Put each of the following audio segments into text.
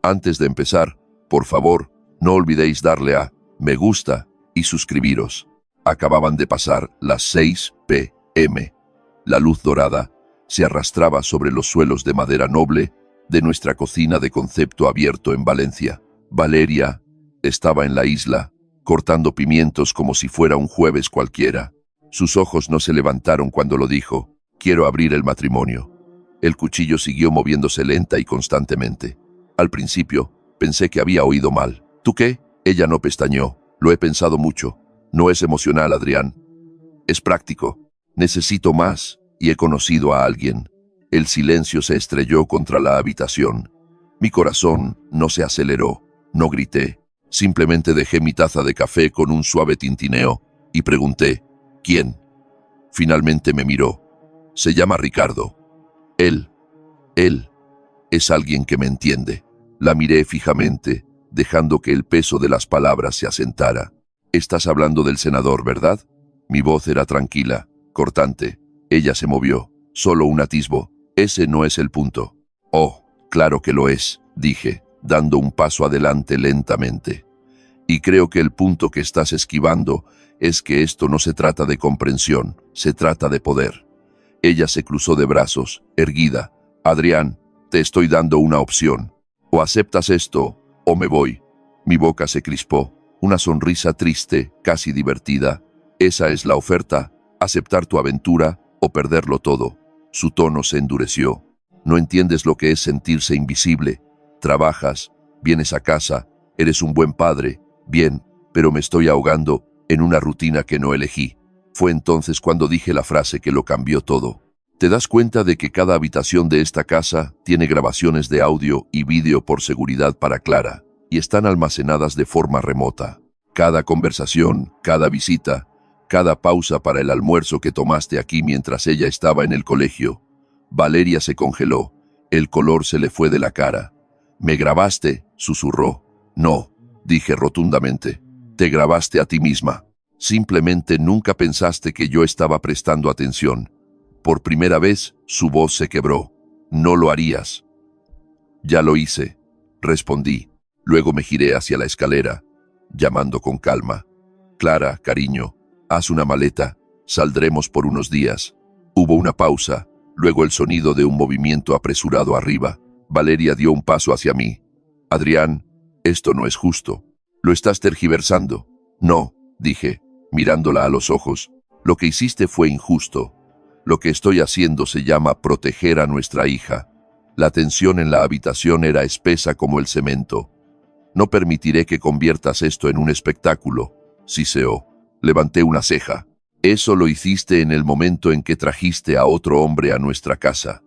Antes de empezar, por favor, no olvidéis darle a me gusta y suscribiros. Acababan de pasar las 6 p.m. La luz dorada se arrastraba sobre los suelos de madera noble de nuestra cocina de concepto abierto en Valencia. Valeria estaba en la isla, cortando pimientos como si fuera un jueves cualquiera. Sus ojos no se levantaron cuando lo dijo: quiero abrir el matrimonio. El cuchillo siguió moviéndose lenta y constantemente. Al principio, pensé que había oído mal. ¿Tú qué? Ella no pestañeó. Lo he pensado mucho. No es emocional, Adrián. Es práctico. Necesito más, y he conocido a alguien. El silencio se estrelló contra la habitación. Mi corazón no se aceleró. No grité. Simplemente dejé mi taza de café con un suave tintineo y pregunté: ¿quién? Finalmente me miró. Se llama Ricardo. Él es alguien que me entiende. La miré fijamente, dejando que el peso de las palabras se asentara. Estás hablando del senador, ¿verdad? Mi voz era tranquila, cortante. Ella se movió. Solo un atisbo. Ese no es el punto. Oh, claro que lo es, dije, dando un paso adelante lentamente. Y creo que el punto que estás esquivando es que esto no se trata de comprensión, se trata de poder. Ella se cruzó de brazos, erguida. Adrián, te estoy dando una opción. O aceptas esto, o me voy. Mi boca se crispó, una sonrisa triste, casi divertida. Esa es la oferta, aceptar tu aventura o perderlo todo. Su tono se endureció. No entiendes lo que es sentirse invisible. Trabajas, vienes a casa, eres un buen padre, bien, pero me estoy ahogando en una rutina que no elegí. Fue entonces cuando dije la frase que lo cambió todo. ¿Te das cuenta de que cada habitación de esta casa tiene grabaciones de audio y vídeo por seguridad para Clara, y están almacenadas de forma remota? Cada conversación, cada visita, cada pausa para el almuerzo que tomaste aquí mientras ella estaba en el colegio. Valeria se congeló. El color se le fue de la cara. ¿Me grabaste?, susurró. No, dije rotundamente. Te grabaste a ti misma. Simplemente nunca pensaste que yo estaba prestando atención. Por primera vez, su voz se quebró. No lo harías. Ya lo hice, respondí. Luego me giré hacia la escalera, llamando con calma. Clara, cariño, haz una maleta, saldremos por unos días. Hubo una pausa, luego el sonido de un movimiento apresurado arriba. Valeria dio un paso hacia mí. Adrián, esto no es justo. Lo estás tergiversando. No, dije, mirándola a los ojos. Lo que hiciste fue injusto. Lo que estoy haciendo se llama proteger a nuestra hija. La tensión en la habitación era espesa como el cemento. No permitiré que conviertas esto en un espectáculo, siseó. Levanté una ceja. Eso lo hiciste en el momento en que trajiste a otro hombre a nuestra casa.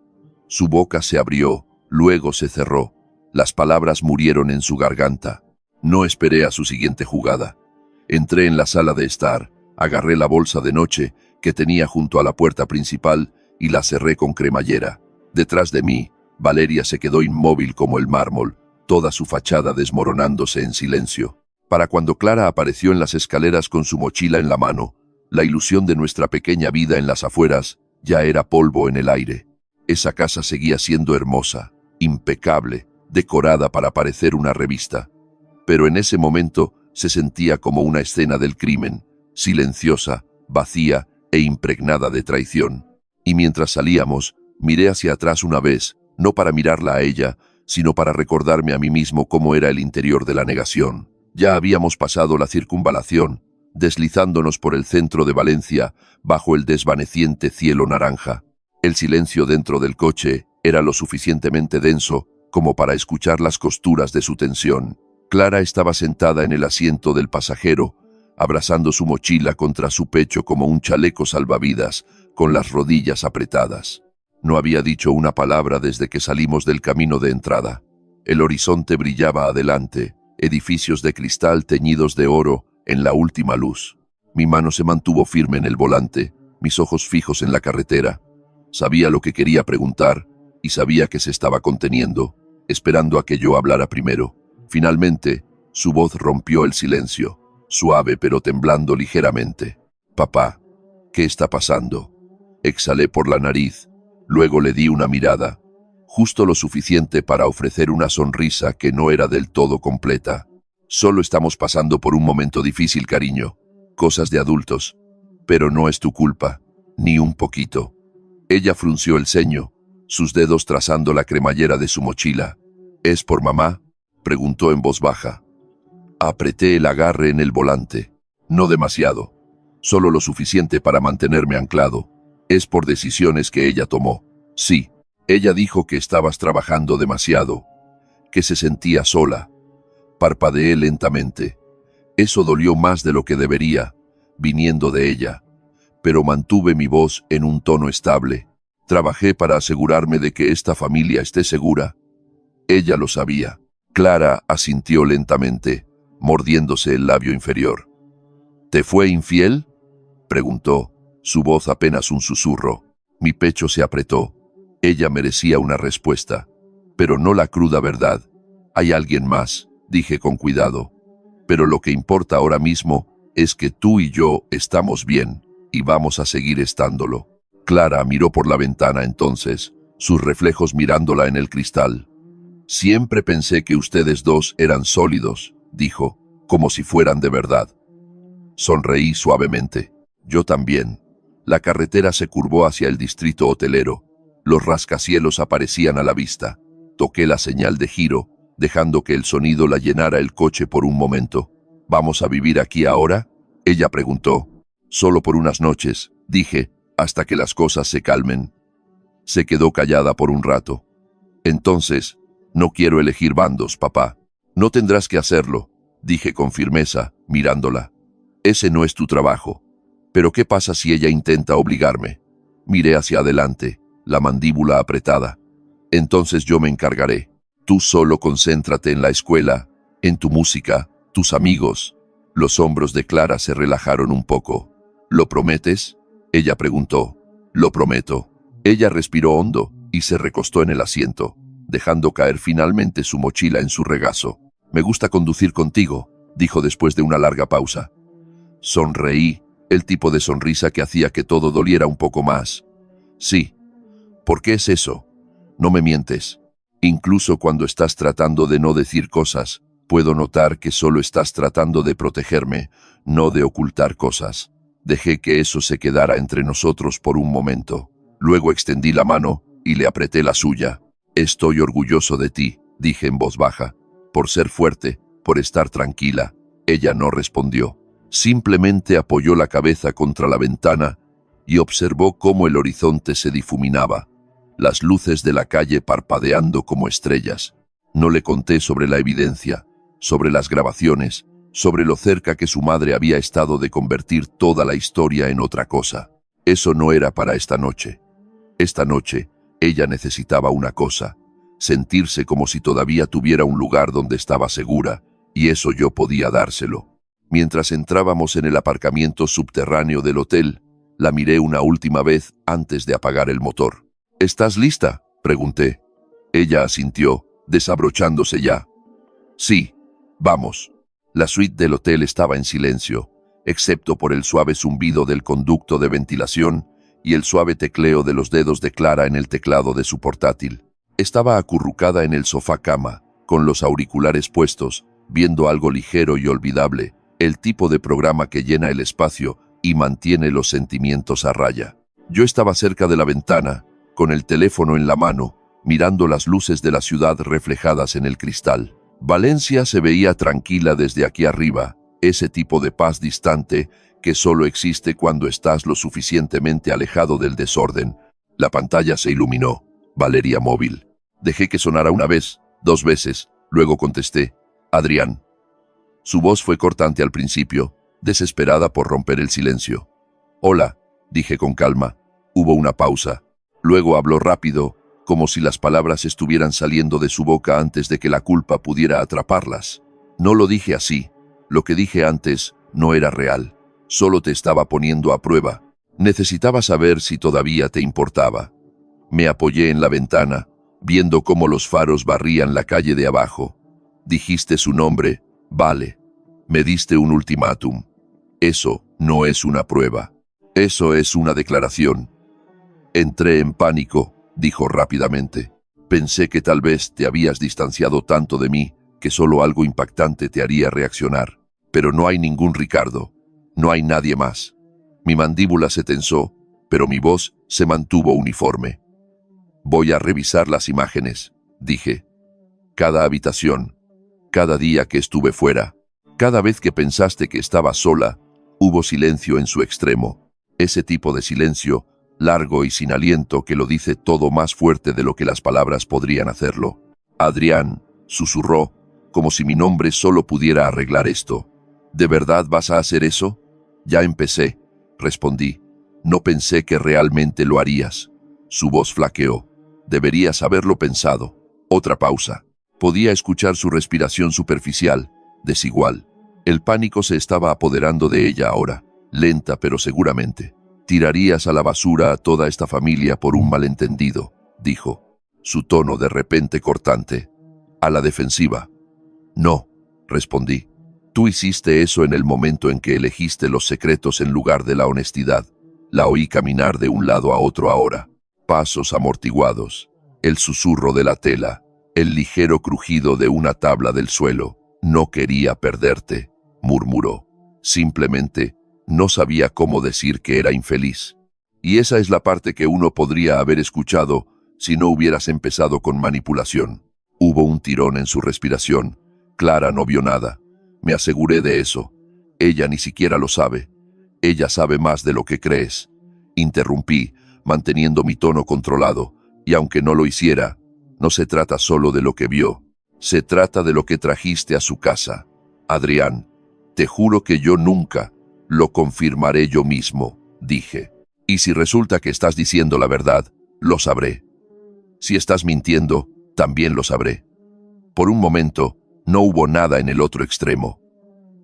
Su boca se abrió, luego se cerró. Las palabras murieron en su garganta. No esperé a su siguiente jugada. Entré en la sala de estar, agarré la bolsa de noche que tenía junto a la puerta principal y la cerré con cremallera. Detrás de mí, Valeria se quedó inmóvil como el mármol, toda su fachada desmoronándose en silencio. Para cuando Clara apareció en las escaleras con su mochila en la mano, la ilusión de nuestra pequeña vida en las afueras ya era polvo en el aire. Esa casa seguía siendo hermosa, impecable, decorada para parecer una revista. Pero en ese momento se sentía como una escena del crimen, silenciosa, vacía e impregnada de traición. Y mientras salíamos, miré hacia atrás una vez, no para mirarla a ella, sino para recordarme a mí mismo cómo era el interior de la negación. Ya habíamos pasado la circunvalación, deslizándonos por el centro de Valencia, bajo el desvaneciente cielo naranja. El silencio dentro del coche era lo suficientemente denso como para escuchar las costuras de su tensión. Clara estaba sentada en el asiento del pasajero, abrazando su mochila contra su pecho como un chaleco salvavidas, con las rodillas apretadas. No había dicho una palabra desde que salimos del camino de entrada. El horizonte brillaba adelante, edificios de cristal teñidos de oro en la última luz. Mi mano se mantuvo firme en el volante, mis ojos fijos en la carretera. Sabía lo que quería preguntar y sabía que se estaba conteniendo, esperando a que yo hablara primero. Finalmente, su voz rompió el silencio, suave pero temblando ligeramente. «Papá, ¿qué está pasando?». Exhalé por la nariz, luego le di una mirada. justo lo suficiente para ofrecer una sonrisa que no era del todo completa. Solo estamos pasando por un momento difícil, cariño. Cosas de adultos. Pero no es tu culpa, ni un poquito. Ella frunció el ceño, sus dedos trazando la cremallera de su mochila. ¿Es por mamá?, preguntó en voz baja. Apreté el agarre en el volante. No demasiado. Solo lo suficiente para mantenerme anclado. Es por decisiones que ella tomó. Sí, ella dijo que estabas trabajando demasiado, que se sentía sola. Parpadeé lentamente. Eso dolió más de lo que debería, viniendo de ella. Pero mantuve mi voz en un tono estable. Trabajé para asegurarme de que esta familia esté segura. Ella lo sabía. Clara asintió lentamente, mordiéndose el labio inferior. ¿Te fue infiel?, preguntó, su voz apenas un susurro. Mi pecho se apretó. Ella merecía una respuesta, pero no la cruda verdad. Hay alguien más, dije con cuidado. Pero lo que importa ahora mismo es que tú y yo estamos bien, y vamos a seguir estándolo. Clara miró por la ventana entonces, sus reflejos mirándola en el cristal. Siempre pensé que ustedes dos eran sólidos, dijo, como si fueran de verdad. Sonreí suavemente. Yo también. La carretera se curvó hacia el distrito hotelero. Los rascacielos aparecían a la vista. Toqué la señal de giro, dejando que el sonido la llenara el coche por un momento. ¿Vamos a vivir aquí ahora?, ella preguntó. Solo por unas noches, dije, hasta que las cosas se calmen. Se quedó callada por un rato. Entonces, no quiero elegir bandos, papá. No tendrás que hacerlo, dije con firmeza, mirándola. Ese no es tu trabajo. Pero ¿qué pasa si ella intenta obligarme? Miré hacia adelante, la mandíbula apretada. Entonces yo me encargaré. Tú solo concéntrate en la escuela, en tu música, tus amigos. Los hombros de Clara se relajaron un poco. ¿Lo prometes?, ella preguntó. Lo prometo. Ella respiró hondo y se recostó en el asiento, dejando caer finalmente su mochila en su regazo. Me gusta conducir contigo, dijo después de una larga pausa. Sonreí, el tipo de sonrisa que hacía que todo doliera un poco más. Sí. ¿Por qué es eso? No me mientes. Incluso cuando estás tratando de no decir cosas, puedo notar que solo estás tratando de protegerme, no de ocultar cosas. Dejé que eso se quedara entre nosotros por un momento. Luego extendí la mano y le apreté la suya. Estoy orgulloso de ti, dije en voz baja, por ser fuerte, por estar tranquila. Ella no respondió. Simplemente apoyó la cabeza contra la ventana y observó cómo el horizonte se difuminaba, las luces de la calle parpadeando como estrellas. No le conté sobre la evidencia, sobre las grabaciones, sobre lo cerca que su madre había estado de convertir toda la historia en otra cosa. Eso no era para esta noche. Esta noche, ella necesitaba una cosa, sentirse como si todavía tuviera un lugar donde estaba segura, y eso yo podía dárselo. Mientras entrábamos en el aparcamiento subterráneo del hotel, la miré una última vez antes de apagar el motor. ¿Estás lista?, pregunté. Ella asintió, desabrochándose ya. Sí, vamos. La suite del hotel estaba en silencio, excepto por el suave zumbido del conducto de ventilación y el suave tecleo de los dedos de Clara en el teclado de su portátil. Estaba acurrucada en el sofá cama, con los auriculares puestos, viendo algo ligero y olvidable, el tipo de programa que llena el espacio y mantiene los sentimientos a raya. Yo estaba cerca de la ventana, con el teléfono en la mano, mirando las luces de la ciudad reflejadas en el cristal. Valencia se veía tranquila desde aquí arriba, ese tipo de paz distante que solo existe cuando estás lo suficientemente alejado del desorden. La pantalla se iluminó. Valeria móvil. Dejé que sonara una vez, 2 veces, luego contesté. Adrián. Su voz fue cortante al principio, desesperada por romper el silencio. Hola, dije con calma. Hubo una pausa. Luego habló rápido, como si las palabras estuvieran saliendo de su boca antes de que la culpa pudiera atraparlas. No lo dije así. Lo que dije antes no era real. Solo te estaba poniendo a prueba. Necesitaba saber si todavía te importaba. Me apoyé en la ventana, viendo cómo los faros barrían la calle de abajo. Dijiste su nombre, vale. Me diste un ultimátum. Eso no es una prueba. Eso es una declaración. Entré en pánico, dijo rápidamente. Pensé que tal vez te habías distanciado tanto de mí que solo algo impactante te haría reaccionar. Pero no hay ningún Ricardo. No hay nadie más. Mi mandíbula se tensó, pero mi voz se mantuvo uniforme. Voy a revisar las imágenes, dije. Cada habitación, cada día que estuve fuera, cada vez que pensaste que estaba sola, hubo silencio en su extremo. Ese tipo de silencio, largo y sin aliento, que lo dice todo más fuerte de lo que las palabras podrían hacerlo. Adrián, susurró, como si mi nombre solo pudiera arreglar esto. ¿De verdad vas a hacer eso? Ya empecé, respondí. No pensé que realmente lo harías. Su voz flaqueó. Deberías haberlo pensado. Otra pausa. Podía escuchar su respiración superficial, desigual. El pánico se estaba apoderando de ella ahora, lenta pero seguramente. Tirarías a la basura a toda esta familia por un malentendido, dijo. Su tono de repente cortante. A la defensiva. No, respondí. Tú hiciste eso en el momento en que elegiste los secretos en lugar de la honestidad. La oí caminar de un lado a otro ahora. Pasos amortiguados. El susurro de la tela. El ligero crujido de una tabla del suelo. No quería perderte, murmuró. Simplemente no sabía cómo decir que era infeliz. Y esa es la parte que uno podría haber escuchado si no hubieras empezado con manipulación. Hubo un tirón en su respiración. Clara no vio nada. Me aseguré de eso. Ella ni siquiera lo sabe. Ella sabe más de lo que crees. Interrumpí, manteniendo mi tono controlado, y aunque no lo hiciera, no se trata solo de lo que vio. Se trata de lo que trajiste a su casa. Adrián, te juro que yo nunca lo confirmaré yo mismo, dije. Y si resulta que estás diciendo la verdad, lo sabré. Si estás mintiendo, también lo sabré. Por un momento, no hubo nada en el otro extremo.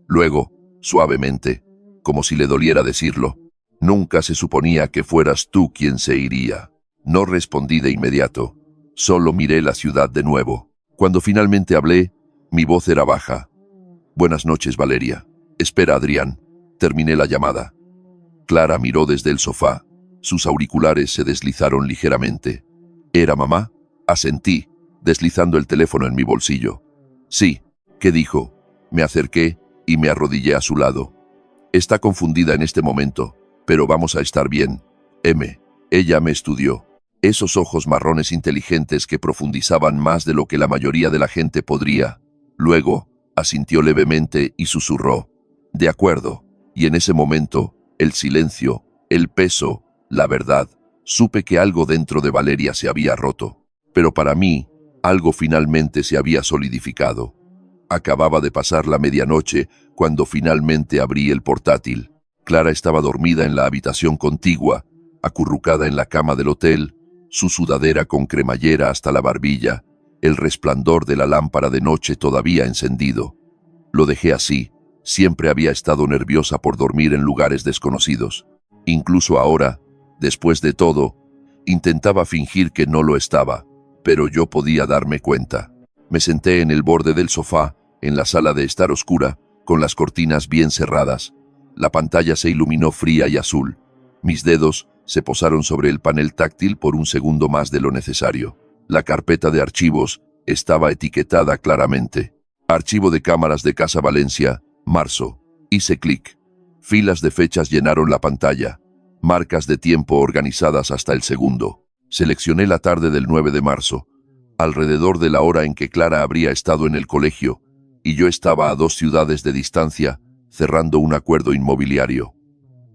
Luego, suavemente, como si le doliera decirlo, nunca se suponía que fueras tú quien se iría. No respondí de inmediato, solo miré la ciudad de nuevo. Cuando finalmente hablé, mi voz era baja. Buenas noches, Valeria. Espera, Adrián. Terminé la llamada. Clara miró desde el sofá. Sus auriculares se deslizaron ligeramente. ¿Era mamá? Asentí, deslizando el teléfono en mi bolsillo. Sí, ¿qué dijo? Me acerqué y me arrodillé a su lado. Está confundida en este momento, pero vamos a estar bien. Ella me estudió. Esos ojos marrones inteligentes que profundizaban más de lo que la mayoría de la gente podría. Luego, asintió levemente y susurró. De acuerdo. Y en ese momento, el silencio, el peso, la verdad, supe que algo dentro de Valeria se había roto. Pero para mí, algo finalmente se había solidificado. Acababa de pasar la medianoche cuando finalmente abrí el portátil. Clara estaba dormida en la habitación contigua, acurrucada en la cama del hotel, su sudadera con cremallera hasta la barbilla, el resplandor de la lámpara de noche todavía encendido. Lo dejé así. Siempre había estado nerviosa por dormir en lugares desconocidos. Incluso ahora, después de todo, intentaba fingir que no lo estaba, pero yo podía darme cuenta. Me senté en el borde del sofá, en la sala de estar oscura, con las cortinas bien cerradas. La pantalla se iluminó fría y azul. Mis dedos se posaron sobre el panel táctil por un segundo más de lo necesario. La carpeta de archivos estaba etiquetada claramente. Archivo de cámaras de Casa Valencia, marzo. Hice clic. Filas de fechas llenaron la pantalla. Marcas de tiempo organizadas hasta el segundo. Seleccioné la tarde del 9 de marzo, alrededor de la hora en que Clara habría estado en el colegio, y yo estaba a 2 ciudades de distancia, cerrando un acuerdo inmobiliario.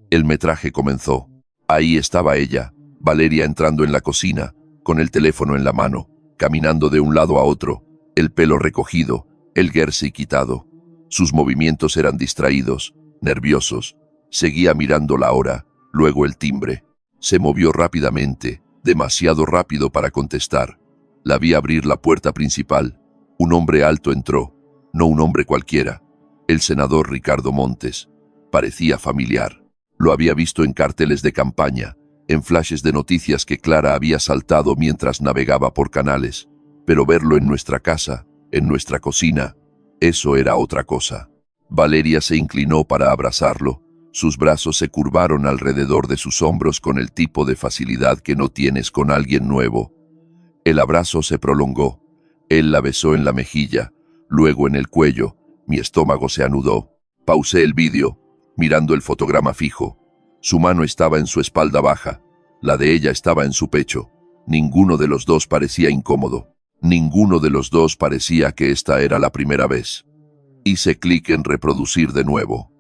El metraje comenzó. Ahí estaba ella, Valeria, entrando en la cocina, con el teléfono en la mano, caminando de un lado a otro, el pelo recogido, el jersey quitado. Sus movimientos eran distraídos, nerviosos. Seguía mirando la hora, luego el timbre. Se movió rápidamente, demasiado rápido para contestar. La vi abrir la puerta principal. Un hombre alto entró, no un hombre cualquiera. El senador Ricardo Montes. Parecía familiar. Lo había visto en carteles de campaña, en flashes de noticias que Clara había saltado mientras navegaba por canales. Pero verlo en nuestra casa, en nuestra cocina, eso era otra cosa. Valeria se inclinó para abrazarlo. Sus brazos se curvaron alrededor de sus hombros con el tipo de facilidad que no tienes con alguien nuevo. El abrazo se prolongó. Él la besó en la mejilla, luego en el cuello. Mi estómago se anudó. Pausé el vídeo, mirando el fotograma fijo. Su mano estaba en su espalda baja. La de ella estaba en su pecho. Ninguno de los dos parecía incómodo. Ninguno de los dos parecía que esta era la primera vez. Hice clic en reproducir de nuevo.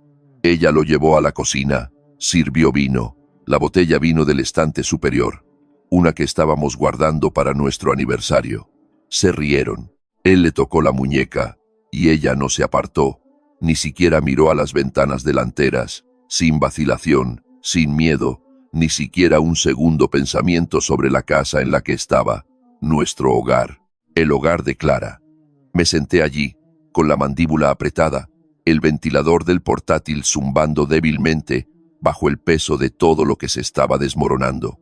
Ella lo llevó a la cocina, sirvió vino. La botella vino del estante superior, una que estábamos guardando para nuestro aniversario. Se rieron. Él le tocó la muñeca, y ella no se apartó, ni siquiera miró a las ventanas delanteras, sin vacilación, sin miedo, ni siquiera un segundo pensamiento sobre la casa en la que estaba, nuestro hogar, el hogar de Clara. Me senté allí, con la mandíbula apretada, el ventilador del portátil zumbando débilmente, bajo el peso de todo lo que se estaba desmoronando.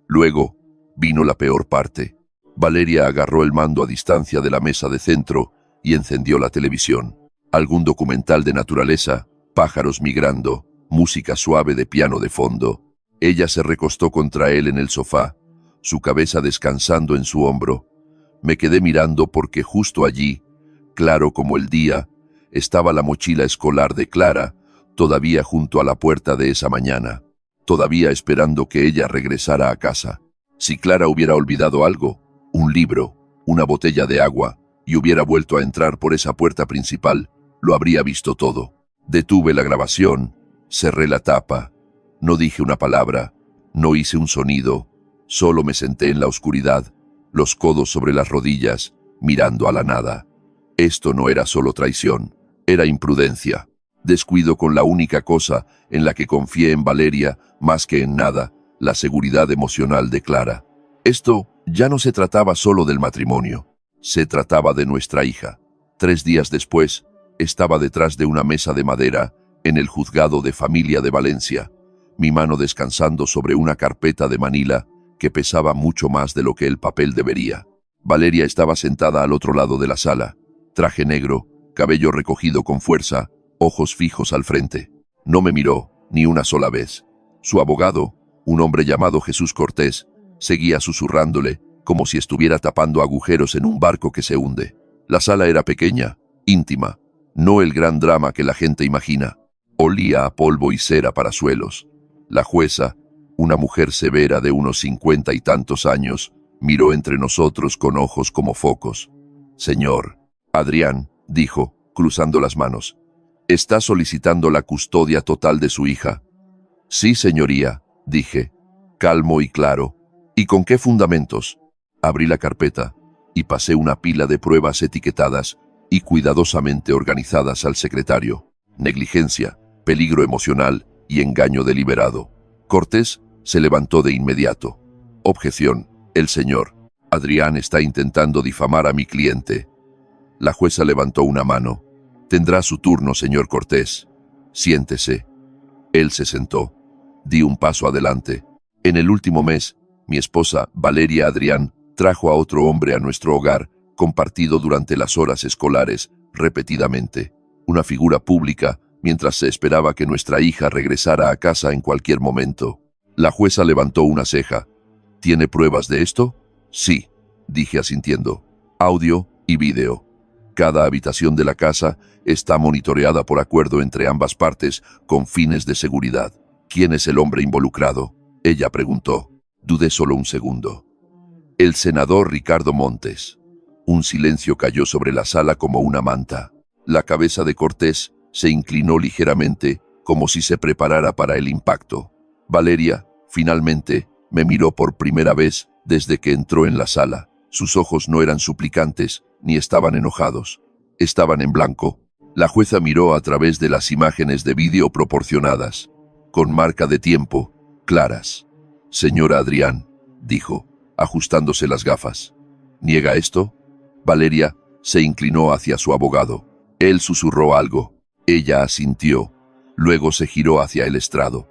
Luego, vino la peor parte. Valeria agarró el mando a distancia de la mesa de centro y encendió la televisión. Algún documental de naturaleza, pájaros migrando, música suave de piano de fondo. Ella se recostó contra él en el sofá, su cabeza descansando en su hombro. Me quedé mirando porque justo allí, claro como el día, estaba la mochila escolar de Clara, todavía junto a la puerta de esa mañana, todavía esperando que ella regresara a casa. Si Clara hubiera olvidado algo, un libro, una botella de agua, y hubiera vuelto a entrar por esa puerta principal, lo habría visto todo. Detuve la grabación, cerré la tapa, no dije una palabra, no hice un sonido, solo me senté en la oscuridad, los codos sobre las rodillas, mirando a la nada. Esto no era solo traición, era imprudencia. Descuido con la única cosa en la que confié en Valeria, más que en nada, la seguridad emocional de Clara. Esto ya no se trataba solo del matrimonio, se trataba de nuestra hija. 3 días después, estaba detrás de una mesa de madera, en el juzgado de familia de Valencia, mi mano descansando sobre una carpeta de Manila que pesaba mucho más de lo que el papel debería. Valeria estaba sentada al otro lado de la sala, traje negro, cabello recogido con fuerza, ojos fijos al frente. No me miró, ni una sola vez. Su abogado, un hombre llamado Jesús Cortés, seguía susurrándole, como si estuviera tapando agujeros en un barco que se hunde. La sala era pequeña, íntima, no el gran drama que la gente imagina. Olía a polvo y cera para suelos. La jueza, una mujer severa de unos 50 y tantos años, miró entre nosotros con ojos como focos. «Señor Adrián», dijo, cruzando las manos, «¿está solicitando la custodia total de su hija?» «Sí, señoría», dije, calmo y claro. «¿Y con qué fundamentos?» Abrí la carpeta y pasé una pila de pruebas etiquetadas y cuidadosamente organizadas al secretario. Negligencia, peligro emocional y engaño deliberado. Cortés se levantó de inmediato. «Objeción. El señor Adrián está intentando difamar a mi cliente». La jueza levantó una mano. «Tendrá su turno, señor Cortés. Siéntese». Él se sentó. Di un paso adelante. «En el último mes, mi esposa, Valeria Adrián, trajo a otro hombre a nuestro hogar, compartido durante las horas escolares, repetidamente. Una figura pública, mientras se esperaba que nuestra hija regresara a casa en cualquier momento». La jueza levantó una ceja. «¿Tiene pruebas de esto?» «Sí», dije asintiendo. «Audio y vídeo. Cada habitación de la casa está monitoreada por acuerdo entre ambas partes con fines de seguridad». «¿Quién es el hombre involucrado?», ella preguntó. Dudé solo un segundo. «El senador Ricardo Montes». Un silencio cayó sobre la sala como una manta. La cabeza de Cortés se inclinó ligeramente, como si se preparara para el impacto. Valeria, finalmente, me miró por primera vez desde que entró en la sala. Sus ojos no eran suplicantes, ni estaban enojados. Estaban en blanco. La jueza miró a través de las imágenes de vídeo proporcionadas, con marca de tiempo, claras. «Señora Adrián», dijo, ajustándose las gafas. «¿Niega esto?» Valeria se inclinó hacia su abogado. Él susurró algo. Ella asintió. Luego se giró hacia el estrado.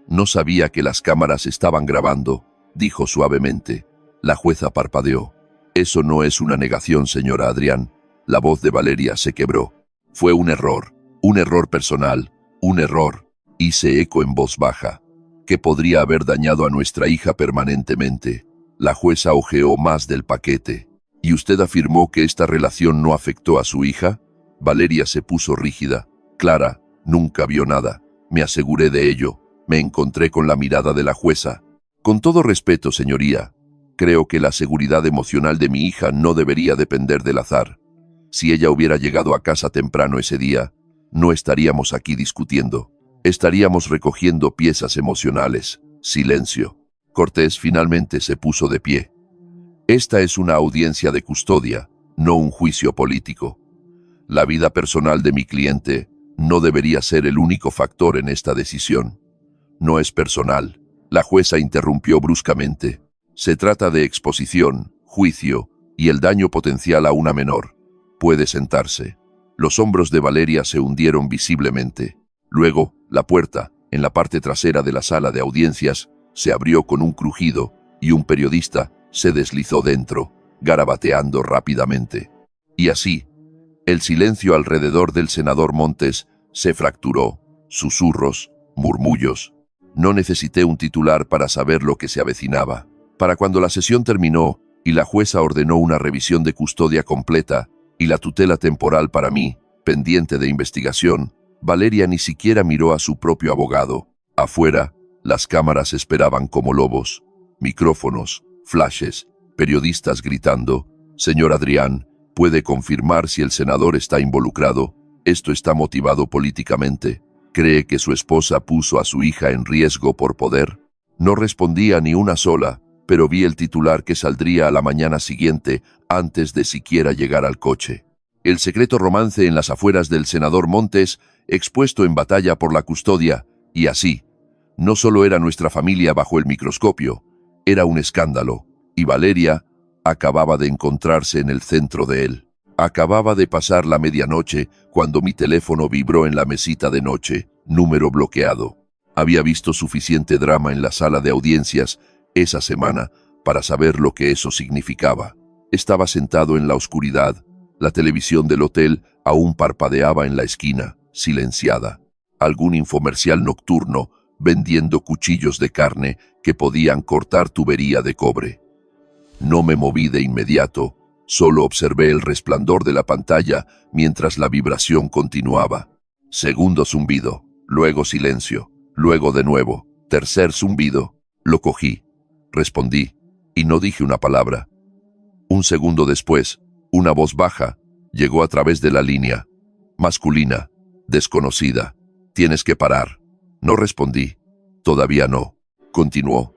«No sabía que las cámaras estaban grabando», dijo suavemente. La jueza parpadeó. «Eso no es una negación, señora Adrián». La voz de Valeria se quebró. «Fue un error personal, un error». Hice eco en voz baja, que podría haber dañado a nuestra hija permanentemente. La jueza hojeó más del paquete. ¿Y usted afirmó que esta relación no afectó a su hija? Valeria se puso rígida. Clara nunca vio nada. Me aseguré de ello. Me encontré con la mirada de la jueza. Con todo respeto, señoría, creo que la seguridad emocional de mi hija no debería depender del azar. Si ella hubiera llegado a casa temprano ese día, no estaríamos aquí discutiendo. Estaríamos recogiendo piezas emocionales. Silencio. Cortés finalmente se puso de pie. Esta es una audiencia de custodia, no un juicio político. La vida personal de mi cliente no debería ser el único factor en esta decisión. No es personal. La jueza interrumpió bruscamente. Se trata de exposición, juicio y el daño potencial a una menor. Puede sentarse. Los hombros de Valeria se hundieron visiblemente. Luego, la puerta, en la parte trasera de la sala de audiencias, se abrió con un crujido y un periodista se deslizó dentro, garabateando rápidamente. Y así, el silencio alrededor del senador Montes se fracturó. Susurros, murmullos. No necesité un titular para saber lo que se avecinaba. Para cuando la sesión terminó y la jueza ordenó una revisión de custodia completa y la tutela temporal para mí, pendiente de investigación, Valeria ni siquiera miró a su propio abogado. Afuera, las cámaras esperaban como lobos. Micrófonos, flashes, periodistas gritando. Señor Adrián, ¿puede confirmar si el senador está involucrado? Esto está motivado políticamente. ¿Cree que su esposa puso a su hija en riesgo por poder? No respondía ni una sola, pero vi el titular que saldría a la mañana siguiente antes de siquiera llegar al coche. El secreto romance en las afueras del senador Montes, expuesto en batalla por la custodia, y así. No solo era nuestra familia bajo el microscopio, era un escándalo, y Valeria acababa de encontrarse en el centro de él. Acababa de pasar la medianoche cuando mi teléfono vibró en la mesita de noche, número bloqueado. Había visto suficiente drama en la sala de audiencias esa semana para saber lo que eso significaba. Estaba sentado en la oscuridad. La televisión del hotel aún parpadeaba en la esquina, silenciada. Algún infomercial nocturno vendiendo cuchillos de carne que podían cortar tubería de cobre. No me moví de inmediato, solo observé el resplandor de la pantalla mientras la vibración continuaba. Segundo zumbido, luego silencio, luego de nuevo, tercer zumbido. Lo cogí, respondí, y no dije una palabra. Un segundo después, una voz baja llegó a través de la línea, masculina, desconocida. Tienes que parar. No respondí. Todavía no. Continuó.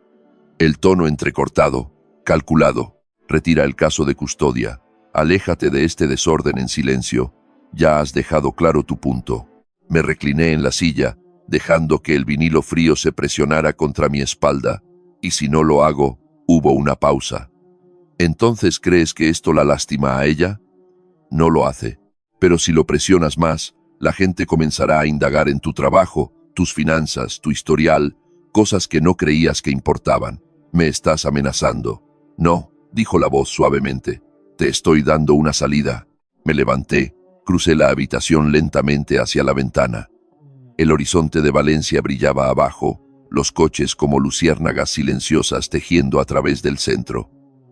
El tono entrecortado, calculado. Retira el caso de custodia. Aléjate de este desorden en silencio. Ya has dejado claro tu punto. Me recliné en la silla, dejando que el vinilo frío se presionara contra mi espalda. Y si no lo hago, hubo una pausa. ¿Entonces crees que esto la lastima a ella? No lo hace. Pero si lo presionas más, la gente comenzará a indagar en tu trabajo, tus finanzas, tu historial, cosas que no creías que importaban. Me estás amenazando. No, dijo la voz suavemente. Te estoy dando una salida. Me levanté, crucé la habitación lentamente hacia la ventana. El horizonte de Valencia brillaba abajo, los coches como luciérnagas silenciosas tejiendo a través del centro.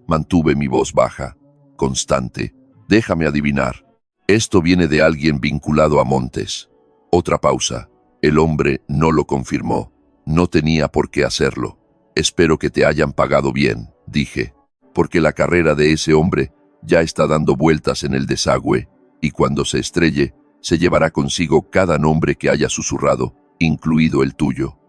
Mantuve mi voz baja, constante. Déjame adivinar. Esto viene de alguien vinculado a Montes. Otra pausa. El hombre no lo confirmó. No tenía por qué hacerlo. Espero que te hayan pagado bien, dije, porque la carrera de ese hombre ya está dando vueltas en el desagüe, y cuando se estrelle, se llevará consigo cada nombre que haya susurrado, incluido el tuyo.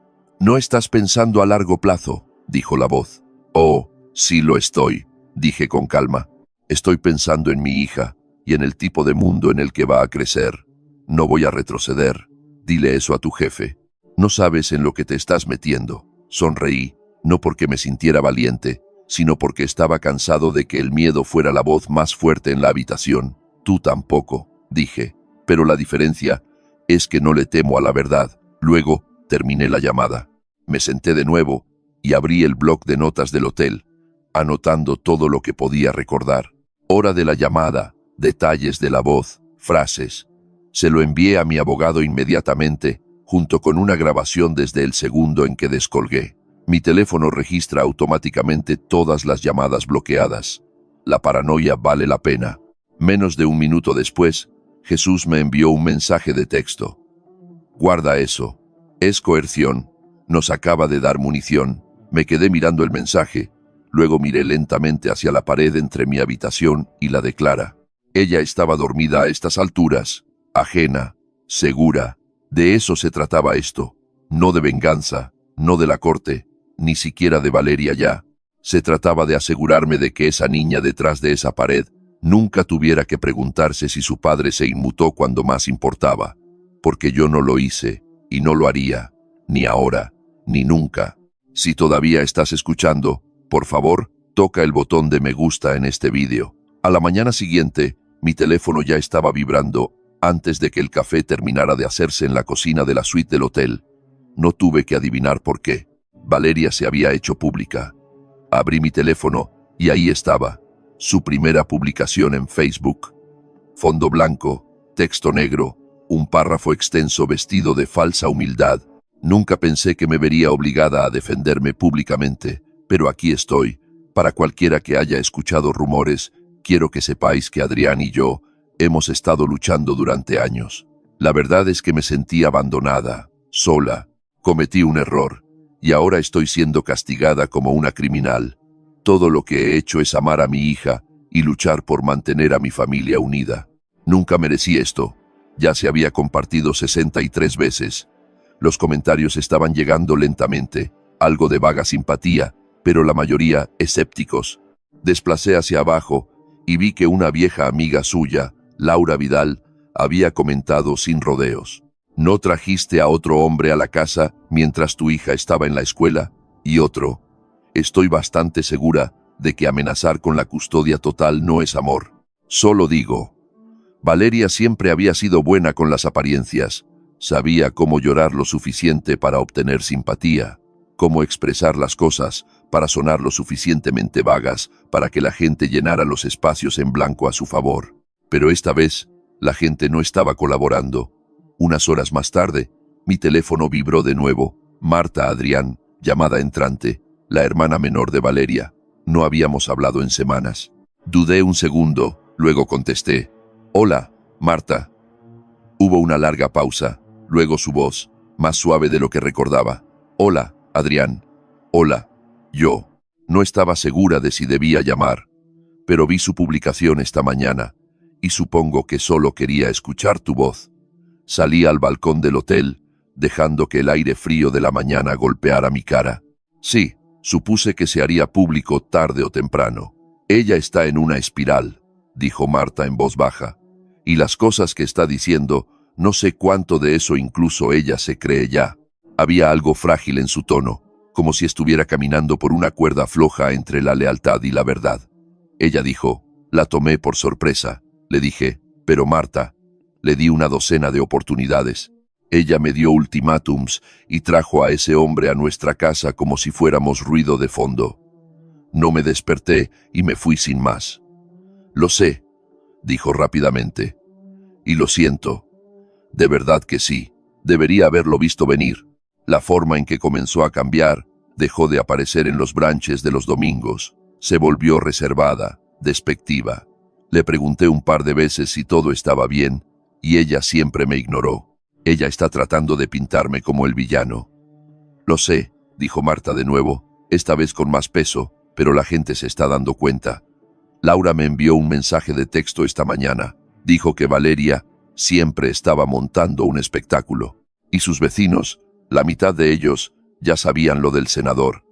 No estás pensando a largo plazo, dijo la voz. Oh, sí lo estoy, dije con calma. Estoy pensando en mi hija y en el tipo de mundo en el que va a crecer. No voy a retroceder. Dile eso a tu jefe. No sabes en lo que te estás metiendo. Sonreí, no porque me sintiera valiente, sino porque estaba cansado de que el miedo fuera la voz más fuerte en la habitación. Tú tampoco, dije, pero la diferencia es que no le temo a la verdad. Luego terminé la llamada. Me senté de nuevo y abrí el bloc de notas del hotel, anotando todo lo que podía recordar. Hora de la llamada, detalles de la voz, frases. Se lo envié a mi abogado inmediatamente, junto con una grabación desde el segundo en que descolgué. Mi teléfono registra automáticamente todas las llamadas bloqueadas. La paranoia vale la pena. Menos de un minuto después, Jesús me envió un mensaje de texto. Guarda eso. Es coerción. Nos acaba de dar munición. Me quedé mirando el mensaje. Luego miré lentamente hacia la pared entre mi habitación y la de Clara. Ella estaba dormida a estas alturas, ajena, segura. De eso se trataba esto. No de venganza, no de la corte, ni siquiera de Valeria ya. Se trataba de asegurarme de que esa niña detrás de esa pared nunca tuviera que preguntarse si su padre se inmutó cuando más importaba. Porque yo no lo hice, y no lo haría, ni ahora, ni nunca. Si todavía estás escuchando, por favor, toca el botón de me gusta en este vídeo. A la mañana siguiente, mi teléfono ya estaba vibrando antes de que el café terminara de hacerse en la cocina de la suite del hotel. No tuve que adivinar por qué. Valeria se había hecho pública. Abrí mi teléfono y ahí estaba, su primera publicación en Facebook. Fondo blanco, texto negro, un párrafo extenso vestido de falsa humildad. Nunca pensé que me vería obligada a defenderme públicamente, pero aquí estoy. Para cualquiera que haya escuchado rumores, quiero que sepáis que Adrián y yo hemos estado luchando durante años. La verdad es que me sentí abandonada, sola. Cometí un error, y ahora estoy siendo castigada como una criminal. Todo lo que he hecho es amar a mi hija y luchar por mantener a mi familia unida. Nunca merecí esto. Ya se había compartido 63 veces. Los comentarios estaban llegando lentamente, algo de vaga simpatía, pero la mayoría escépticos. Desplacé hacia abajo y vi que una vieja amiga suya, Laura Vidal, había comentado sin rodeos. ¿No trajiste a otro hombre a la casa mientras tu hija estaba en la escuela? Y otro. Estoy bastante segura de que amenazar con la custodia total no es amor. Solo digo. Valeria siempre había sido buena con las apariencias. Sabía cómo llorar lo suficiente para obtener simpatía, cómo expresar las cosas para sonar lo suficientemente vagas para que la gente llenara los espacios en blanco a su favor. Pero esta vez, la gente no estaba colaborando. Unas horas más tarde, mi teléfono vibró de nuevo. Marta Adrián, llamada entrante, la hermana menor de Valeria. No habíamos hablado en semanas. Dudé un segundo, luego contesté. Hola, Marta. Hubo una larga pausa, luego su voz, más suave de lo que recordaba. Hola, Adrián. Hola. Yo. No estaba segura de si debía llamar, pero vi su publicación esta mañana, y supongo que solo quería escuchar tu voz. Salí al balcón del hotel, dejando que el aire frío de la mañana golpeara mi cara. Sí, supuse que se haría público tarde o temprano. Ella está en una espiral, dijo Marta en voz baja, y las cosas que está diciendo, no sé cuánto de eso incluso ella se cree ya. Había algo frágil en su tono, como si estuviera caminando por una cuerda floja entre la lealtad y la verdad. Ella dijo, la tomé por sorpresa. Le dije, pero Marta, le di una docena de oportunidades. Ella me dio ultimátums y trajo a ese hombre a nuestra casa como si fuéramos ruido de fondo. No me desperté y me fui sin más. Lo sé, dijo rápidamente. Y lo siento. De verdad que sí, debería haberlo visto venir. La forma en que comenzó a cambiar, dejó de aparecer en los brunches de los domingos, se volvió reservada, despectiva. Le pregunté un par de veces si todo estaba bien, y ella siempre me ignoró. Ella está tratando de pintarme como el villano. Lo sé, dijo Marta de nuevo, esta vez con más peso, pero la gente se está dando cuenta. Laura me envió un mensaje de texto esta mañana. Dijo que Valeria siempre estaba montando un espectáculo, y sus vecinos, la mitad de ellos, ya sabían lo del senador.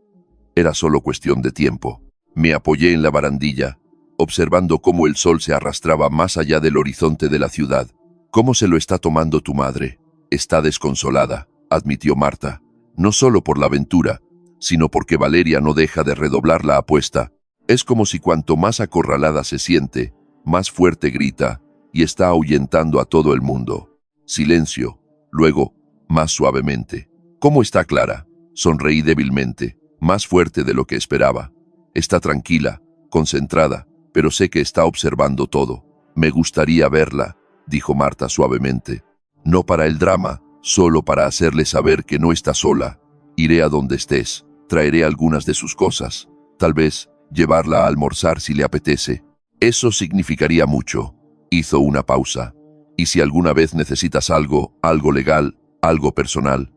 Era solo cuestión de tiempo. Me apoyé en la barandilla, observando cómo el sol se arrastraba más allá del horizonte de la ciudad. ¿Cómo se lo está tomando tu madre? Está desconsolada, admitió Marta, no solo por la aventura, sino porque Valeria no deja de redoblar la apuesta. Es como si cuanto más acorralada se siente, más fuerte grita, y está ahuyentando a todo el mundo. Silencio. Luego, más suavemente. ¿Cómo está Clara? Sonreí débilmente, más fuerte de lo que esperaba. Está tranquila, concentrada, pero sé que está observando todo. Me gustaría verla, dijo Marta suavemente. No para el drama, solo para hacerle saber que no está sola. Iré a donde estés. Traeré algunas de sus cosas. Tal vez llevarla a almorzar si le apetece. Eso significaría mucho. Hizo una pausa. Y si alguna vez necesitas algo, algo legal, algo personal.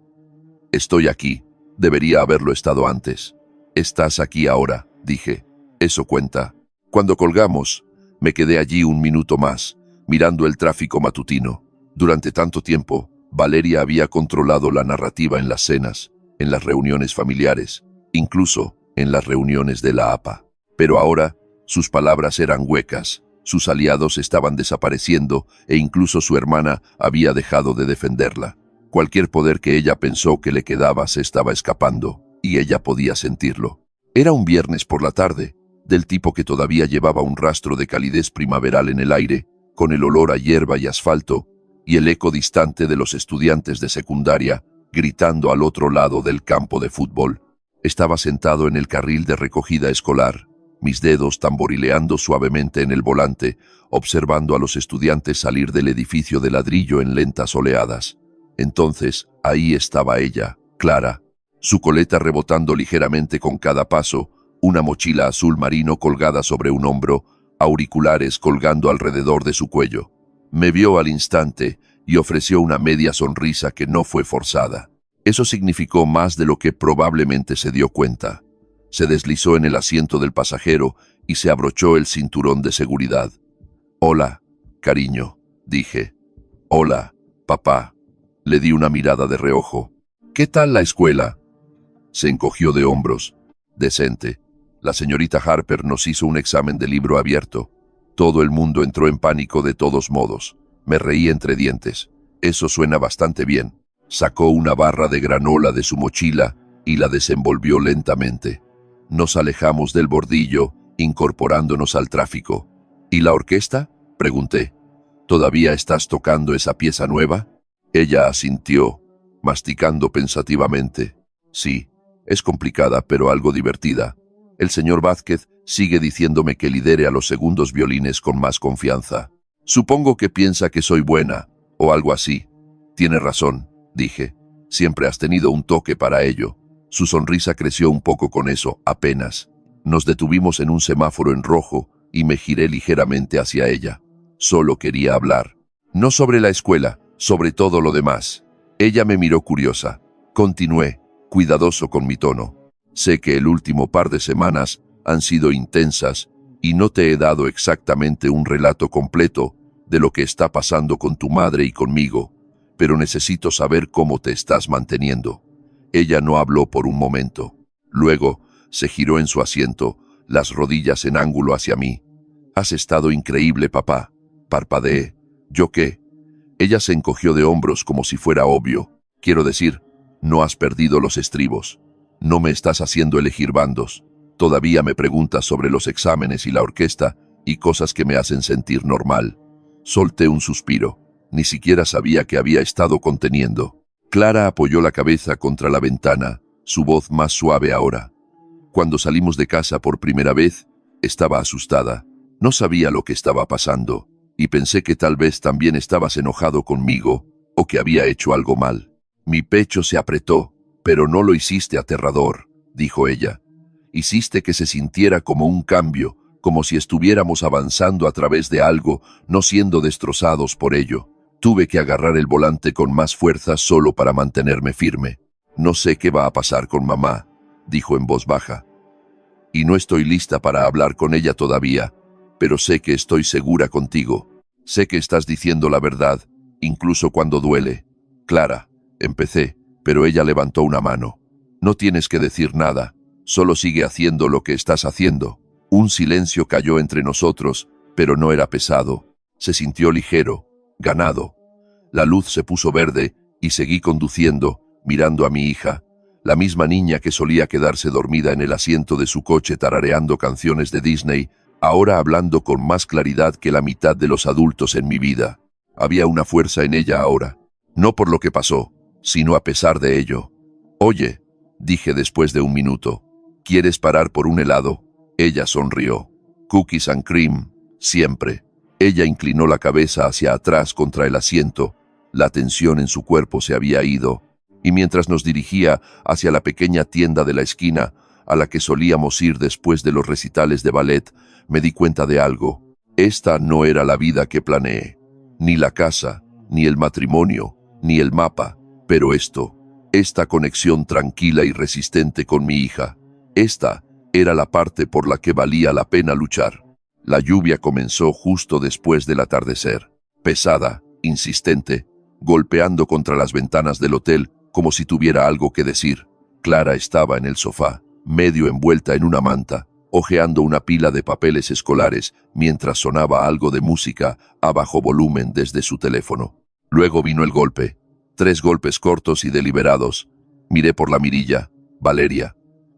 Estoy aquí. Debería haberlo estado antes. Estás aquí ahora, dije. Eso cuenta. Cuando colgamos, me quedé allí un minuto más, mirando el tráfico matutino. Durante tanto tiempo, Valeria había controlado la narrativa en las cenas, en las reuniones familiares, incluso en las reuniones de la APA. Pero ahora, sus palabras eran huecas, sus aliados estaban desapareciendo e incluso su hermana había dejado de defenderla. Cualquier poder que ella pensó que le quedaba se estaba escapando, y ella podía sentirlo. Era un viernes por la tarde, del tipo que todavía llevaba un rastro de calidez primaveral en el aire, con el olor a hierba y asfalto, y el eco distante de los estudiantes de secundaria gritando al otro lado del campo de fútbol. Estaba sentado en el carril de recogida escolar, mis dedos tamborileando suavemente en el volante, observando a los estudiantes salir del edificio de ladrillo en lentas oleadas. Entonces, ahí estaba ella, Clara, su coleta rebotando ligeramente con cada paso, una mochila azul marino colgada sobre un hombro, auriculares colgando alrededor de su cuello. Me vio al instante y ofreció una media sonrisa que no fue forzada. Eso significó más de lo que probablemente se dio cuenta. Se deslizó en el asiento del pasajero y se abrochó el cinturón de seguridad. «Hola, cariño», dije. «Hola, papá». Le di una mirada de reojo. «¿Qué tal la escuela?» Se encogió de hombros. «Decente. La señorita Harper nos hizo un examen de libro abierto. Todo el mundo entró en pánico de todos modos. Me reí entre dientes. Eso suena bastante bien». Sacó una barra de granola de su mochila y la desenvolvió lentamente. Nos alejamos del bordillo, incorporándonos al tráfico. «¿Y la orquesta?», pregunté. «¿Todavía estás tocando esa pieza nueva?» Ella asintió, masticando pensativamente. «Sí, es complicada, pero algo divertida. El señor Vázquez sigue diciéndome que lidere a los segundos violines con más confianza. Supongo que piensa que soy buena, o algo así». «Tiene razón», dije. «Siempre has tenido un toque para ello». Su sonrisa creció un poco con eso, apenas. Nos detuvimos en un semáforo en rojo y me giré ligeramente hacia ella. Solo quería hablar. No sobre la escuela, sobre todo lo demás. Ella me miró curiosa. Continué, cuidadoso con mi tono. «Sé que el último par de semanas han sido intensas y no te he dado exactamente un relato completo de lo que está pasando con tu madre y conmigo, pero necesito saber cómo te estás manteniendo». Ella no habló por un momento. Luego se giró en su asiento, las rodillas en ángulo hacia mí. «Has estado increíble, papá», parpadeé. «¿Yo qué?». Ella se encogió de hombros como si fuera obvio. «Quiero decir, no has perdido los estribos. No me estás haciendo elegir bandos. Todavía me preguntas sobre los exámenes y la orquesta y cosas que me hacen sentir normal». Solté un suspiro. Ni siquiera sabía que había estado conteniendo. Clara apoyó la cabeza contra la ventana, su voz más suave ahora. «Cuando salimos de casa por primera vez, estaba asustada. No sabía lo que estaba pasando, y pensé que tal vez también estabas enojado conmigo, o que había hecho algo mal». Mi pecho se apretó. «Pero no lo hiciste aterrador», dijo ella. «Hiciste que se sintiera como un cambio, como si estuviéramos avanzando a través de algo, no siendo destrozados por ello. Tuve que agarrar el volante con más fuerza solo para mantenerme firme. «No sé qué va a pasar con mamá», dijo en voz baja. «Y no estoy lista para hablar con ella todavía, pero sé que estoy segura contigo. Sé que estás diciendo la verdad, incluso cuando duele». «Clara», empecé, pero ella levantó una mano. «No tienes que decir nada, solo sigue haciendo lo que estás haciendo». Un silencio cayó entre nosotros, pero no era pesado. Se sintió ligero, ganado. La luz se puso verde y seguí conduciendo, mirando a mi hija, la misma niña que solía quedarse dormida en el asiento de su coche tarareando canciones de Disney, ahora hablando con más claridad que la mitad de los adultos en mi vida. Había una fuerza en ella ahora, no por lo que pasó, sino a pesar de ello. «Oye», dije después de un minuto, «¿quieres parar por un helado?». Ella sonrió. «Cookies and cream, siempre». Ella inclinó la cabeza hacia atrás contra el asiento. La tensión en su cuerpo se había ido. y mientras nos dirigía hacia la pequeña tienda de la esquina a la que solíamos ir después de los recitales de ballet, me di cuenta de algo. Esta no era la vida que planeé. Ni la casa, ni el matrimonio, ni el mapa, pero esta conexión tranquila y resistente con mi hija, esta era la parte por la que valía la pena luchar. La lluvia comenzó justo después del atardecer, pesada, insistente, golpeando contra las ventanas del hotel como si tuviera algo que decir. Clara estaba en el sofá, medio envuelta en una manta, hojeando una pila de papeles escolares mientras sonaba algo de música a bajo volumen desde su teléfono. Luego vino el golpe. 3 golpes cortos y deliberados. Miré por la mirilla. Valeria.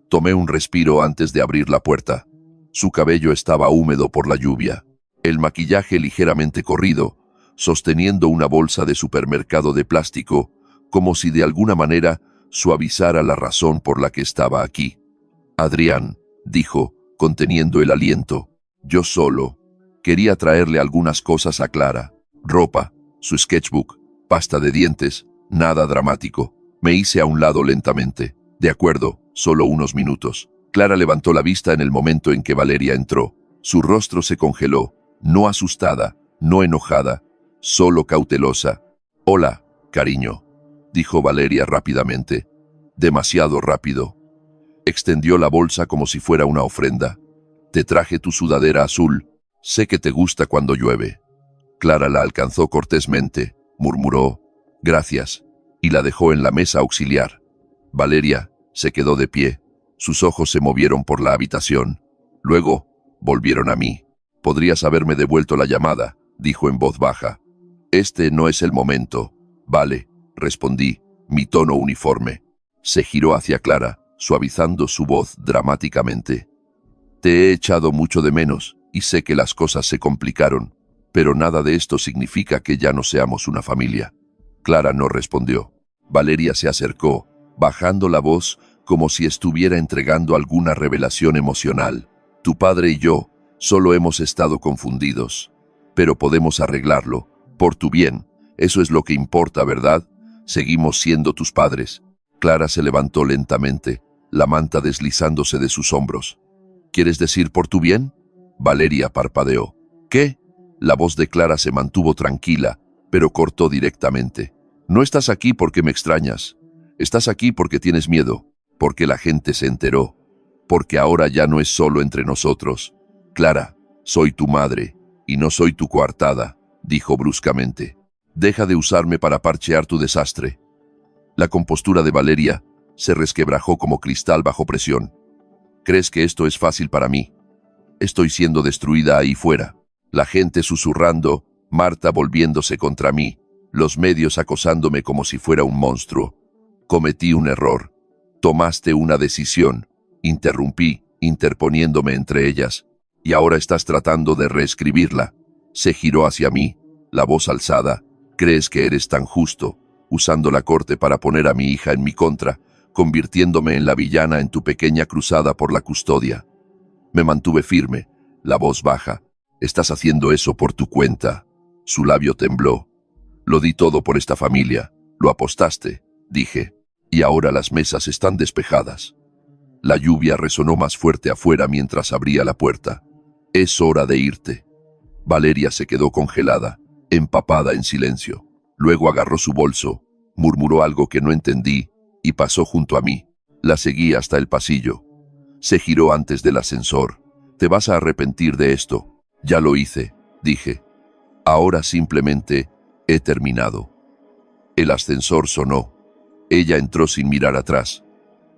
Tomé un respiro antes de abrir la puerta. Su cabello estaba húmedo por la lluvia. El maquillaje ligeramente corrido, sosteniendo una bolsa de supermercado de plástico, como si de alguna manera suavizara la razón por la que estaba aquí. Adrián, dijo, conteniendo el aliento. Yo solo quería traerle algunas cosas a Clara. Ropa, su sketchbook, pasta de dientes, nada dramático. Me hice a un lado lentamente. De acuerdo, solo unos minutos. Clara levantó la vista en el momento en que Valeria entró. Su rostro se congeló, no asustada, no enojada, solo cautelosa. Hola, cariño, dijo Valeria rápidamente. Demasiado rápido. Extendió la bolsa como si fuera una ofrenda. Te traje tu sudadera azul. Sé que te gusta cuando llueve. Clara la alcanzó cortésmente, murmuró, gracias, y la dejó en la mesa auxiliar. Valeria se quedó de pie. Sus ojos se movieron por la habitación. Luego, volvieron a mí. Podrías haberme devuelto la llamada, dijo en voz baja. Este no es el momento. Vale, respondí, mi tono uniforme. Se giró hacia Clara, suavizando su voz dramáticamente. Te he echado mucho de menos, y sé que las cosas se complicaron, pero nada de esto significa que ya no seamos una familia. Clara no respondió. Valeria se acercó, bajando la voz como si estuviera entregando alguna revelación emocional. Tu padre y yo solo hemos estado confundidos, pero podemos arreglarlo, por tu bien. Eso es lo que importa, ¿verdad? Seguimos siendo tus padres. Clara se levantó lentamente, la manta deslizándose de sus hombros. ¿Quieres decir por tu bien? Valeria parpadeó. ¿Qué? La voz de Clara se mantuvo tranquila, pero cortó directamente. No estás aquí porque me extrañas. Estás aquí porque tienes miedo, porque la gente se enteró, porque ahora ya no es solo entre nosotros. Clara, soy tu madre, y no soy tu coartada, dijo bruscamente. Deja de usarme para parchear tu desastre. La compostura de Valeria se resquebrajó como cristal bajo presión. ¿Crees que esto es fácil para mí? Estoy siendo destruida ahí fuera. La gente susurrando, Marta volviéndose contra mí, los medios acosándome como si fuera un monstruo. Cometí un error. Tomaste una decisión. Interrumpí, interponiéndome entre ellas. Y ahora estás tratando de reescribirla. Se giró hacia mí, la voz alzada. ¿Crees que eres tan justo, usando la corte para poner a mi hija en mi contra, convirtiéndome en la villana en tu pequeña cruzada por la custodia? Me mantuve firme, la voz baja. Estás haciendo eso por tu cuenta. Su labio tembló. Lo di todo por esta familia. Lo apostaste, dije. Y ahora las mesas están despejadas. La lluvia resonó más fuerte afuera mientras abría la puerta. Es hora de irte. Valeria se quedó congelada, empapada en silencio. Luego agarró su bolso, murmuró algo que no entendí y pasó junto a mí. La seguí hasta el pasillo. Se giró antes del ascensor. Te vas a arrepentir de esto. Ya lo hice, dije. Ahora simplemente he terminado. El ascensor sonó. Ella entró sin mirar atrás.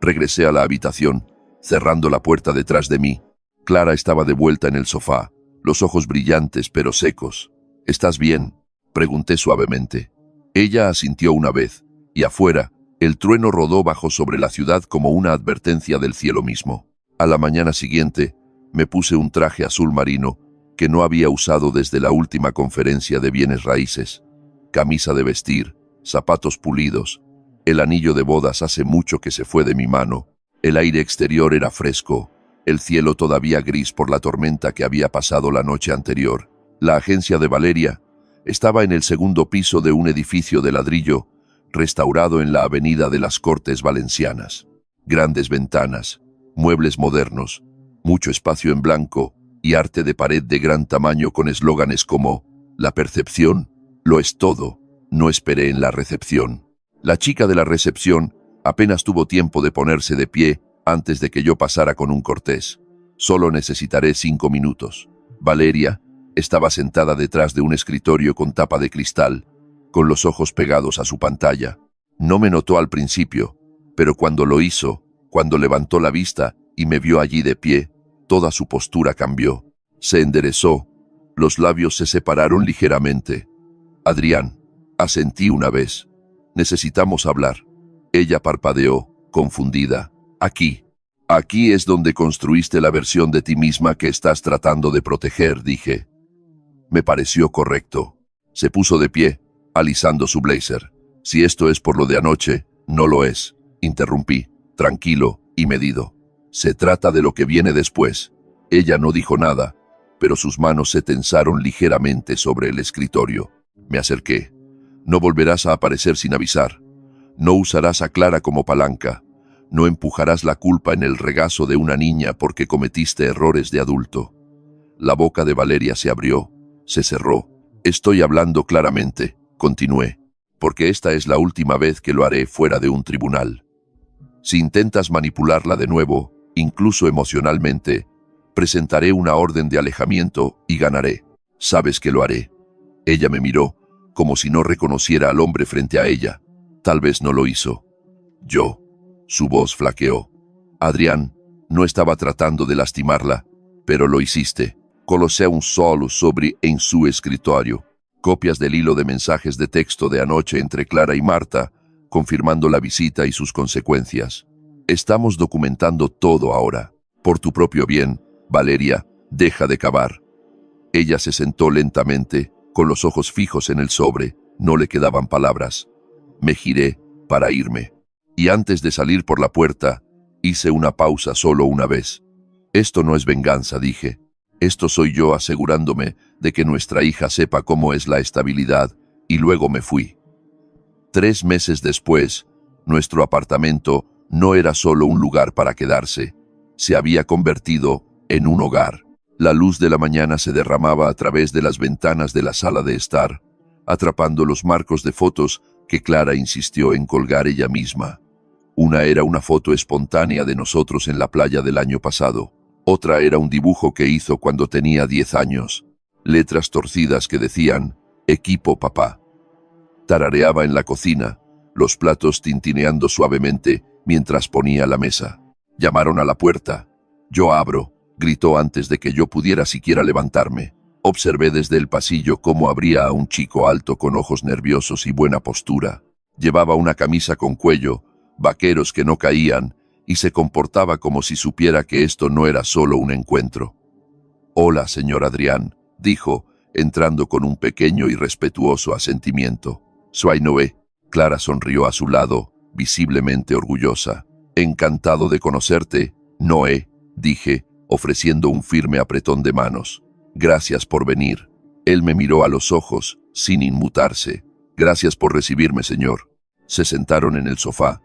Regresé a la habitación, cerrando la puerta detrás de mí. Clara estaba de vuelta en el sofá, los ojos brillantes pero secos. ¿Estás bien?, pregunté suavemente. Ella asintió una vez, y afuera, el trueno rodó bajo sobre la ciudad como una advertencia del cielo mismo. A la mañana siguiente, me puse un traje azul marino que no había usado desde la última conferencia de bienes raíces. Camisa de vestir, zapatos pulidos. El anillo de bodas hace mucho que se fue de mi mano. El aire exterior era fresco, el cielo todavía gris por la tormenta que había pasado la noche anterior. La agencia de Valeria estaba en el segundo piso de un edificio de ladrillo restaurado en la avenida de las Cortes Valencianas. Grandes ventanas, muebles modernos, mucho espacio en blanco y arte de pared de gran tamaño con eslóganes como «La percepción lo es todo, no esperé en la recepción». La chica de la recepción apenas tuvo tiempo de ponerse de pie antes de que yo pasara con un cortés. «Solo necesitaré 5 minutos». Valeria estaba sentada detrás de un escritorio con tapa de cristal, con los ojos pegados a su pantalla. No me notó al principio, pero cuando lo hizo, cuando levantó la vista y me vio allí de pie, toda su postura cambió. Se enderezó, los labios se separaron ligeramente. «Adrián», asentí una vez. «Necesitamos hablar». Ella parpadeó, confundida. «Aquí. Aquí es donde construiste la versión de ti misma que estás tratando de proteger», dije. Me pareció correcto. Se puso de pie, alisando su blazer. «Si esto es por lo de anoche, no lo es», interrumpí, tranquilo y medido. «Se trata de lo que viene después». Ella no dijo nada, pero sus manos se tensaron ligeramente sobre el escritorio. Me acerqué. «No volverás a aparecer sin avisar. No usarás a Clara como palanca. No empujarás la culpa en el regazo de una niña porque cometiste errores de adulto». La boca de Valeria se abrió, se cerró. «Estoy hablando claramente», continué, «porque esta es la última vez que lo haré fuera de un tribunal. Si intentas manipularla de nuevo, incluso emocionalmente, presentaré una orden de alejamiento y ganaré. Sabes que lo haré». Ella me miró, como si no reconociera al hombre frente a ella. Tal vez no lo hizo. Yo. Su voz flaqueó. «Adrián, no estaba tratando de lastimarla, pero lo hiciste». Colocé un solo sobre en su escritorio, copias del hilo de mensajes de texto de anoche entre Clara y Marta, confirmando la visita y sus consecuencias. «Estamos documentando todo ahora. Por tu propio bien, Valeria, deja de cavar». Ella se sentó lentamente, con los ojos fijos en el sobre. No le quedaban palabras. Me giré para irme. Y antes de salir por la puerta, hice una pausa solo una vez. «Esto no es venganza», dije. «Esto soy yo asegurándome de que nuestra hija sepa cómo es la estabilidad», y luego me fui. 3 meses después, nuestro apartamento no era solo un lugar para quedarse. Se había convertido en un hogar. La luz de la mañana se derramaba a través de las ventanas de la sala de estar, atrapando los marcos de fotos que Clara insistió en colgar ella misma. Una era una foto espontánea de nosotros en la playa del año pasado. Otra era un dibujo que hizo cuando tenía 10 años. Letras torcidas que decían, «Equipo papá». Tarareaba en la cocina, los platos tintineando suavemente mientras ponía la mesa. Llamaron a la puerta. «Yo abro», gritó antes de que yo pudiera siquiera levantarme. Observé desde el pasillo cómo abría a un chico alto con ojos nerviosos y buena postura. Llevaba una camisa con cuello, vaqueros que no caían, y se comportaba como si supiera que esto no era solo un encuentro. «Hola, señor Adrián», dijo, entrando con un pequeño y respetuoso asentimiento. «Soy Noé». Clara sonrió a su lado, visiblemente orgullosa. «Encantado de conocerte, Noé», dije, ofreciendo un firme apretón de manos. «Gracias por venir». Él me miró a los ojos, sin inmutarse. «Gracias por recibirme, señor». Se sentaron en el sofá,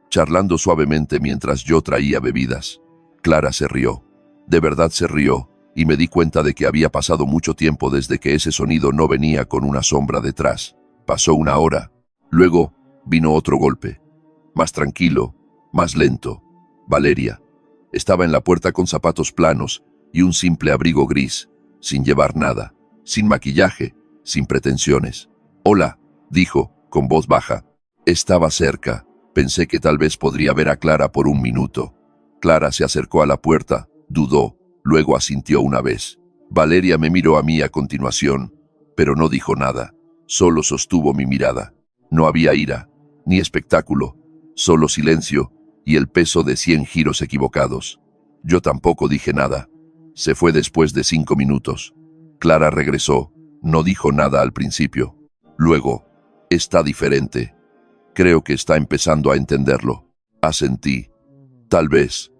charlando suavemente mientras yo traía bebidas. Clara se rió. De verdad se rió, y me di cuenta de que había pasado mucho tiempo desde que ese sonido no venía con una sombra detrás. Pasó 1 hora. Luego vino otro golpe. Más tranquilo, más lento. Valeria. Estaba en la puerta con zapatos planos y un simple abrigo gris, sin llevar nada, sin maquillaje, sin pretensiones. «Hola», dijo, con voz baja. Estaba cerca. Pensé que tal vez podría ver a Clara por 1 minuto. Clara se acercó a la puerta, dudó, luego asintió una vez. Valeria me miró a mí a continuación, pero no dijo nada. Solo sostuvo mi mirada. No había ira, ni espectáculo, solo silencio y el peso de 100 giros equivocados. Yo tampoco dije nada. Se fue después de 5 minutos. Clara regresó. No dijo nada al principio. Luego, «Está diferente. Creo que está empezando a entenderlo». Asentí. «Tal vez».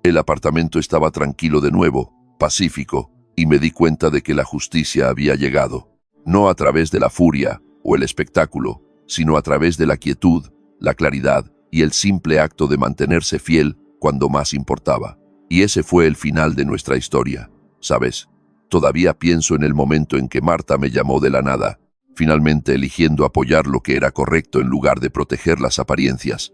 El apartamento estaba tranquilo de nuevo, pacífico, y me di cuenta de que la justicia había llegado. No a través de la furia o el espectáculo, sino a través de la quietud, la claridad y el simple acto de mantenerse fiel cuando más importaba. Y ese fue el final de nuestra historia, ¿sabes? Todavía pienso en el momento en que Marta me llamó de la nada, finalmente eligiendo apoyar lo que era correcto en lugar de proteger las apariencias.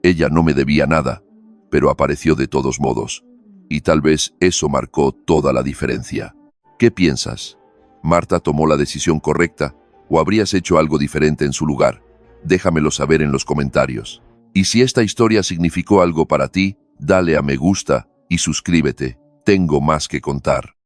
Ella no me debía nada, pero apareció de todos modos, y tal vez eso marcó toda la diferencia. ¿Qué piensas? ¿Marta tomó la decisión correcta o habrías hecho algo diferente en su lugar? Déjamelo saber en los comentarios. Y si esta historia significó algo para ti, dale a me gusta y suscríbete. Tengo más que contar.